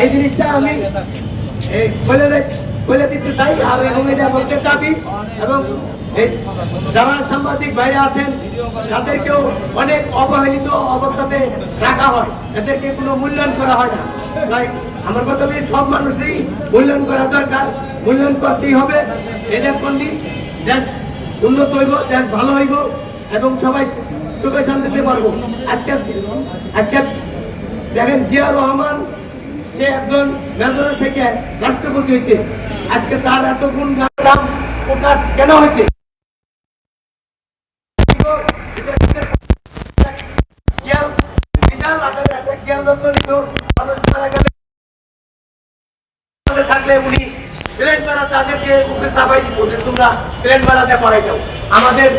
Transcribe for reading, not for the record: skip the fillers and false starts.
এই জিনিসটা আমি বলে দিতে চাই। আর এবং এটা বলতে চাবি এবং যারা সাংবাদিক ভাইরা আছেন তাদেরকেও অনেক অবহেলিত অবস্থাতে রাখা হয়, এদেরকে কোনো মূল্যায়ন করা হয় না। তাই আমার কথা বলি, সব মানুষই মূল্যায়ন করা দরকার, মূল্যায়ন করতেই হবে। এটা করলে দেশ উন্নত হইব, দেশ ভালো হইব এবং সবাই সুখে শান্তিতে পারবো। আজকে দেখেন জিয়া রহমান, সে একজন মেজর থেকে রাষ্ট্রপতি হয়েছে। আজকে তার এত গুণ প্রকাশ কেন হয়েছে? বিশাল আকারের একটা জ্ঞান মানুষ মারা গেলে থাকলে উনি প্লেন মারা তাদেরকে চাপাই দিত যে তোমরা প্লেন মারাতে পড়াই দাও। আমাদের